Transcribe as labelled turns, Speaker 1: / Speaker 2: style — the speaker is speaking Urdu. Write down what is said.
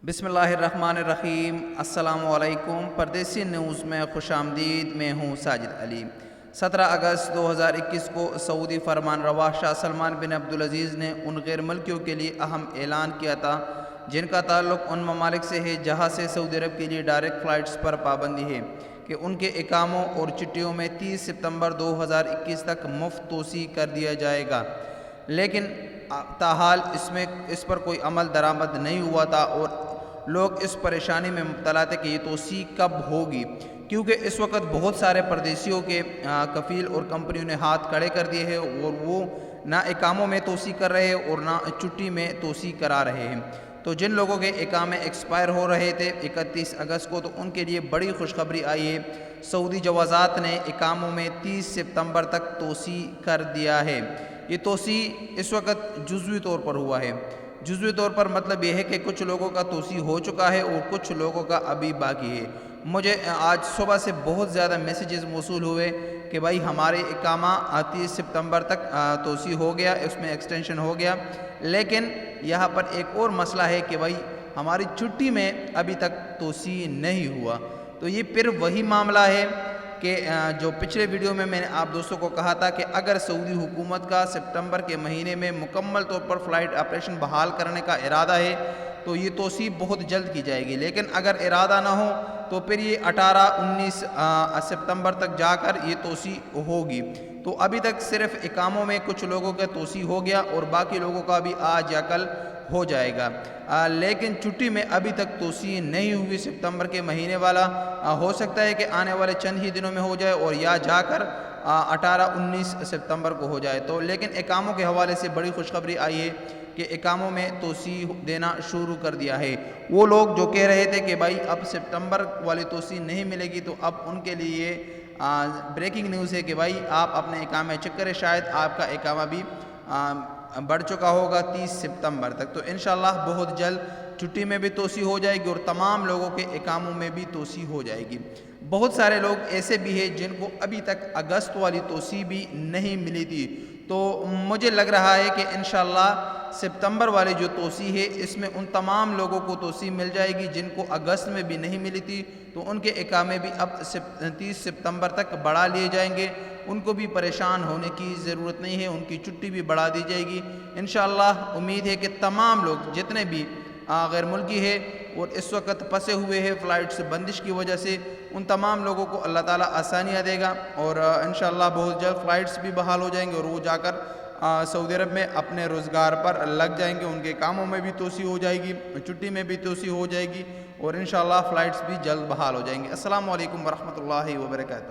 Speaker 1: بسم اللہ الرحمن الرحیم۔ السلام علیکم۔ پردیسی نیوز میں خوش آمدید۔ میں ہوں ساجد علی۔ 17 اگست 2021 کو سعودی فرمان روا شاہ سلمان بن عبدالعزیز نے ان غیر ملکیوں کے لیے اہم اعلان کیا تھا جن کا تعلق ان ممالک سے ہے جہاں سے سعودی عرب کے لیے ڈائریکٹ فلائٹس پر پابندی ہے کہ ان کے اقاموں اور چٹھیوں میں 30 ستمبر 2021 تک مفت توسیع کر دیا جائے گا، لیکن تاحال اس پر کوئی عمل درآمد نہیں ہوا تھا اور لوگ اس پریشانی میں مبتلا تھے کہ یہ توسیع کب ہوگی، کیونکہ اس وقت بہت سارے پردیسیوں کے کفیل اور کمپنیوں نے ہاتھ کھڑے کر دیے ہیں اور وہ نہ اقاموں میں توسیع کر رہے ہیں اور نہ چھٹی میں توسیع کرا رہے ہیں۔ تو جن لوگوں کے اقامے ایکسپائر ہو رہے تھے 31 اگست کو، تو ان کے لیے بڑی خوشخبری آئی ہے۔ سعودی جوازات نے اقاموں میں 30 ستمبر تک توسیع کر دیا ہے۔ یہ توسیع اس وقت جزوی طور پر ہوا ہے۔ جزوی طور پر مطلب یہ ہے کہ کچھ لوگوں کا توسیع ہو چکا ہے اور کچھ لوگوں کا ابھی باقی ہے۔ مجھے آج صبح سے بہت زیادہ میسیجز موصول ہوئے کہ بھائی ہمارے اقامہ 30 ستمبر تک توسیع ہو گیا، اس میں ایکسٹینشن ہو گیا، لیکن یہاں پر ایک اور مسئلہ ہے کہ بھائی ہماری چھٹی میں ابھی تک توسیع نہیں ہوا۔ تو یہ پھر وہی معاملہ ہے کہ جو پچھلے ویڈیو میں نے آپ دوستوں کو کہا تھا کہ اگر سعودی حکومت کا سپٹمبر کے مہینے میں مکمل طور پر فلائٹ آپریشن بحال کرنے کا ارادہ ہے تو یہ توسیع بہت جلد کی جائے گی، لیکن اگر ارادہ نہ ہو تو پھر یہ 18-19 ستمبر تک جا کر یہ توسیع ہوگی۔ تو ابھی تک صرف اقاموں میں کچھ لوگوں کا توسیع ہو گیا اور باقی لوگوں کا بھی آج یا کل ہو جائے گا، لیکن چھٹی میں ابھی تک توسیع نہیں ہوئی سپتمبر کے مہینے والا۔ ہو سکتا ہے کہ آنے والے چند ہی دنوں میں ہو جائے اور یا جا کر 18-19 ستمبر کو ہو جائے۔ تو لیکن اقاموں کے حوالے سے بڑی خوشخبری آئی ہے کہ اقاموں میں توسیع دینا شروع کر دیا ہے۔ وہ لوگ جو کہہ رہے تھے کہ بھائی اب سپتمبر والی توسیع نہیں ملے گی، تو اب ان کے لیے بریکنگ نیوز ہے کہ بھائی آپ اپنے اقامے چیک کریں، شاید آپ کا اقامہ بھی بڑھ چکا ہوگا 30 ستمبر تک۔ تو انشاءاللہ بہت جلد چھٹی میں بھی توسیع ہو جائے گی اور تمام لوگوں کے اقاموں میں بھی توسیع ہو جائے گی۔ بہت سارے لوگ ایسے بھی ہیں جن کو ابھی تک اگست والی توسیع بھی نہیں ملی تھی، تو مجھے لگ رہا ہے کہ انشاءاللہ سپتمبر والی جو توسیع ہے اس میں ان تمام لوگوں کو توسیع مل جائے گی جن کو اگست میں بھی نہیں ملی تھی، تو ان کے اقامے بھی اب 30 ستمبر تک بڑھا لیے جائیں گے۔ ان کو بھی پریشان ہونے کی ضرورت نہیں ہے، ان کی چھٹی بھی بڑھا دی جائے گی۔ انشاءاللہ امید ہے کہ تمام لوگ جتنے بھی غیر ملکی ہے اور اس وقت پھنسے ہوئے ہیں فلائٹس بندش کی وجہ سے، ان تمام لوگوں کو اللہ تعالیٰ آسانیاں دے گا اور انشاءاللہ بہت جلد فلائٹس بھی بحال ہو جائیں گے اور وہ جا کر سعودی عرب میں اپنے روزگار پر لگ جائیں گے۔ ان کے کاموں میں بھی توسیع ہو جائے گی، چھٹی میں بھی توسیع ہو جائے گی اور انشاءاللہ فلائٹس بھی جلد بحال ہو جائیں گے۔ السلام علیکم ورحمۃ اللہ وبرکاتہ۔